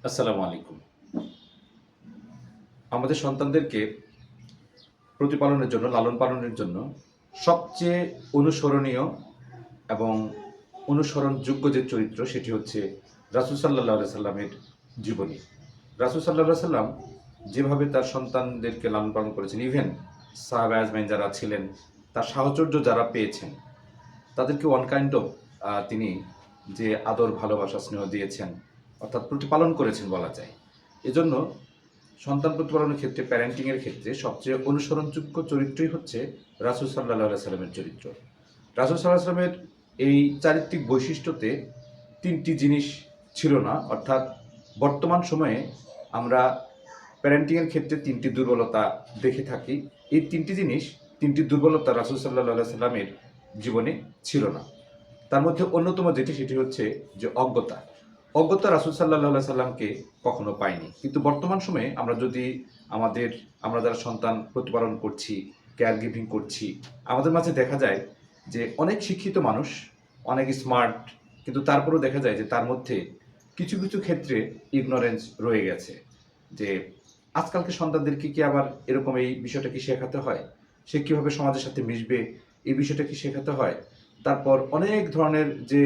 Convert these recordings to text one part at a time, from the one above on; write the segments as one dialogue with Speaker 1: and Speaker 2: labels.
Speaker 1: আসসালামু আলাইকুম। আমাদের সন্তানদেরকে প্রতিপালনের জন্য, লালন পালনের জন্য সবচেয়ে অনুসরণীয় এবং অনুসরণযোগ্য যে চরিত্র সেটি হচ্ছে রাসূল সাল্লাল্লাহু আলাইহি সাল্লামের জীবনী। রাসূল সাল্লাল্লাহু আলাইহি সাল্লাম যেভাবে তার সন্তানদেরকে লালন পালন করেছেন, ইভেন সাহাবা আজমাইন যারা ছিলেন, তার সাহচর্য যারা পেয়েছেন, তাদেরকে ওয়ান কাইন্ড অফ তিনি যে আদর, ভালোবাসা, স্নেহ দিয়েছেন, অর্থাৎ প্রতিপালন করেছেন বলা যায়। এজন্য সন্তান প্রতিপালনের ক্ষেত্রে, প্যারেন্টিংয়ের ক্ষেত্রে সবচেয়ে অনুসরণযোগ্য চরিত্রই হচ্ছে রাসূল সাল্লাল্লাহু আলাইহি সাল্লামের চরিত্র। রাসূল সাল্লাল্লাহু আলাইহি সাল্লামের এই চারিত্রিক বৈশিষ্ট্যতে ৩টি জিনিস ছিল না, অর্থাৎ বর্তমান সময়ে আমরা প্যারেন্টিংয়ের ক্ষেত্রে ৩টি দুর্বলতা দেখে থাকি। এই ৩টি জিনিস, ৩টি দুর্বলতা রাসূল সাল্লাল্লাহু আলাইহি সাল্লামের জীবনে ছিল না। তার মধ্যে অন্যতম যেটি, সেটি হচ্ছে যে অজ্ঞতা। অজ্ঞতা রাসূল সাল্লাল্লাহু আলাইহি সাল্লামকে কখনো পায়নি। কিন্তু বর্তমান সময়ে আমরা যদি আমরা যারা সন্তান প্রতিপালন করছি, কেয়ার গিভিং করছি, আমাদের মাঝে দেখা যায় যে অনেক শিক্ষিত মানুষ, অনেক স্মার্ট, কিন্তু তারপরেও দেখা যায় যে তার মধ্যে কিছু, কিছু ক্ষেত্রে ইগনোরেন্স রয়ে গেছে। যে আজকালকে সন্তানদেরকে কি আবার এরকম এই বিষয়টা কি শেখাতে হয়? সে কিভাবে সমাজের সাথে মিশবে, এই বিষয়টা কি শেখাতে হয়? তারপর অনেক ধরনের যে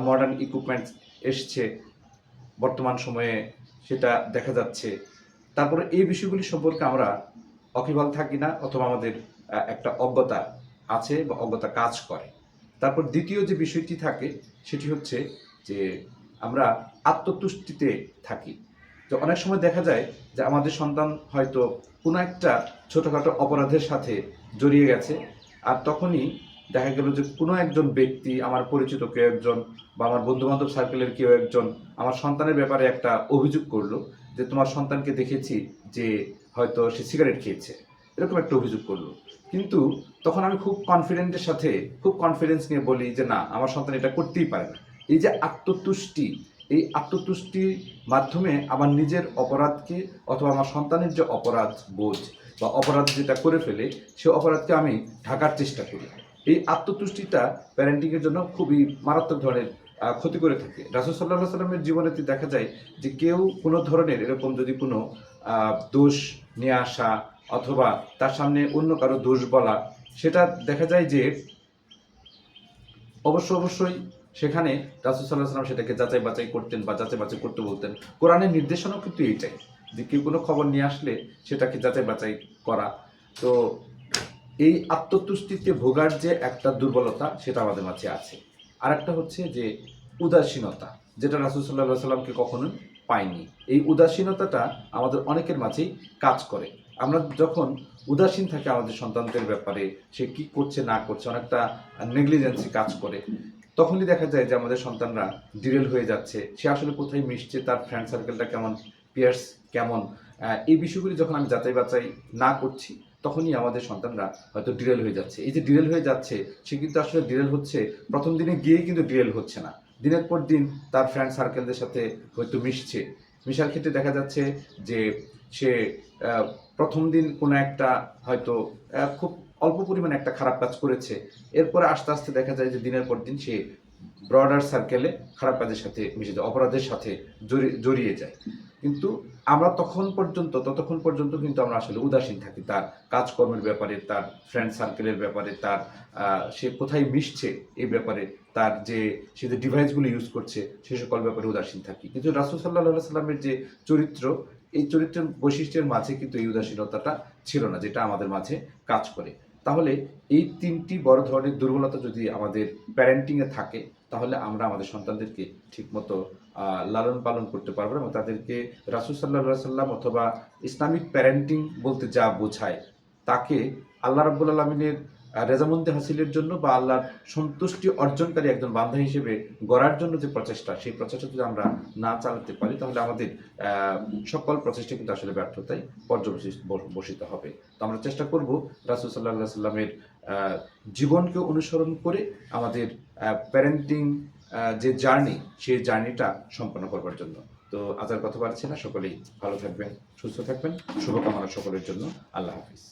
Speaker 1: মডার্ন ইকুইপমেন্টস এসছে বর্তমান সময়ে, সেটা দেখা যাচ্ছে। তারপরে এই বিষয়গুলি সম্পর্কে আমরা ওয়াকিবহাল থাকি না, অথবা আমাদের একটা অজ্ঞতা আছে বা অজ্ঞতা কাজ করে। তারপর দ্বিতীয় যে বিষয়টি থাকে সেটি হচ্ছে যে আমরা আত্মতুষ্টিতে থাকি। তো অনেক সময় দেখা যায় যে আমাদের সন্তান হয়তো কোনো একটা ছোটোখাটো অপরাধের সাথে জড়িয়ে গেছে, আর তখনই দেখা গেল যে কোনো একজন ব্যক্তি, আমার পরিচিত কেউ একজন বা আমার বন্ধুবান্ধব সার্কেলের কেউ একজন আমার সন্তানের ব্যাপারে একটা অভিযোগ করলো যে তোমার সন্তানকে দেখেছি যে হয়তো সে সিগারেট খেয়েছে, এরকম একটা অভিযোগ করলো। কিন্তু তখন আমি খুব কনফিডেন্টের সাথে, খুব কনফিডেন্স নিয়ে বলি যে না, আমার সন্তান এটা করতেই পারে না। এই যে আত্মতুষ্টি, এই আত্মতুষ্টির মাধ্যমে আমার নিজের অপরাধকে, অথবা আমার সন্তানের যে অপরাধ বোধ বা অপরাধ যেটা করে ফেলে, সে অপরাধকে আমি ঢাকার চেষ্টা করি। এই আত্মতুষ্টিটা প্যারেন্টিংয়ের জন্য খুবই মারাত্মক ধরনের ক্ষতি করে থাকে। রাসূল সাল্লাল্লাহু আলাইহি সাল্লামের জীবনেতে দেখা যায় যে কেউ কোনো ধরনের এরকম যদি কোনো দোষ নিয়ে আসা, অথবা তার সামনে অন্য কারো দোষ বলা, সেটা দেখা যায় যে অবশ্যই সেখানে রাসূল সাল্লাল্লাহু আলাইহি সাল্লাম সেটাকে যাচাই বাছাই করতেন বা যাচাই বাছাই করতে বলতেন। কোরআনের নির্দেশনাও কিন্তু এইটাই, যে কেউ কোনো খবর নিয়ে আসলে সেটাকে যাচাই বাছাই করা। তো এই আত্মতুষ্টিতে ভোগার যে একটা দুর্বলতা, সেটা আমাদের মাঝে আছে। আরেকটা হচ্ছে যে উদাসীনতা, যেটা রাসূল সাল্লাল্লাহু আলাইহি সাল্লামকে কখনোই পায়নি। এই উদাসীনতাটা আমাদের অনেকের মাঝেই কাজ করে। আমরা যখন উদাসীন থাকি আমাদের সন্তানদের ব্যাপারে, সে কি করছে না করছে, অনেকটা নেগলিজেন্সি কাজ করে, তখনই দেখা যায় যে আমাদের সন্তানরা ডিরেল হয়ে যাচ্ছে। সে আসলে কোথায় মিশছে, তার ফ্রেন্ড সার্কেলটা কেমন, পিয়ার্স কেমন, এই বিষয়গুলি যখন আমি যাচাই বাছাই না করছি, তখনই আমাদের সন্তানরা হয়তো ডিরেল হয়ে যাচ্ছে। এই যে ডিরেল হয়ে যাচ্ছে, সে কিন্তু আসলে ডিরেল হচ্ছে প্রথম দিনে গিয়েই কিন্তু ডিরেল হচ্ছে না। দিনের পর দিন তার ফ্রেন্ড সার্কেলদের সাথে হয়তো মিশছে। মিশার ক্ষেত্রে দেখা যাচ্ছে যে সে প্রথম দিন কোনো একটা হয়তো খুব অল্প পরিমাণে একটা খারাপ কাজ করেছে। এরপরে আস্তে, আস্তে দেখা যায় যে দিনের পর দিন সে ব্রডার সার্কেলে খারাপ কাজের সাথে মিশে যায়, অপরাধের সাথে জড়িয়ে যায়। কিন্তু আমরা ততক্ষণ পর্যন্ত কিন্তু আমরা আসলে উদাসীন থাকি তার কাজকর্মের ব্যাপারে, তার ফ্রেন্ড সার্কেলের ব্যাপারে, তার সে কোথায় মিশছে এই ব্যাপারে, তার সে যে ডিভাইসগুলো ইউজ করছে সে সকল ব্যাপারে উদাসীন থাকি। কিন্তু রাসূল সাল্লাল্লাহু আলাইহি সাল্লামের যে চরিত্র, এই চরিত্রের বৈশিষ্ট্যের মাঝে কিন্তু এই উদাসীনতাটা ছিল না, যেটা আমাদের মাঝে কাজ করে। তাহলে এই ৩টি বড় ধরনের দুর্বলতা যদি আমাদের প্যারেন্টিংয়ে থাকে, তাহলে আমরা আমাদের সন্তানদেরকে ঠিকমতো লালন পালন করতে পারবো এবং তাদেরকে রাসূল সাল্লাল্লাহু আলাইহি সাল্লাম অথবা ইসলামিক প্যারেন্টিং বলতে যা বোঝায়, তাকে আল্লাহ রাব্বুল আলামিনের রেজামন্দি হাসিলের জন্য বা আল্লাহর সন্তুষ্টি অর্জনকারী একজন বান্দা হিসেবে গড়ার জন্য যে প্রচেষ্টা, সেই প্রচেষ্টা যদি আমরা না চালাতে পারি, তাহলে আমাদের সকল প্রচেষ্টা কিন্তু আসলে ব্যর্থতায় পর্যবসিত হবে। তো আমরা চেষ্টা করব রাসূল সাল্লাল্লাহু আলাইহি সাল্লামের জীবনকে অনুসরণ করে আমাদের প্যারেন্টিং যে জার্নি, সেই জার্নিটা সম্পন্ন করবার জন্য। তো আজ আর কথা বাড়ছি না, সকলেই ভালো থাকবেন, সুস্থ থাকবেন, শুভকামনা সকলের জন্য। আল্লাহ হাফিজ।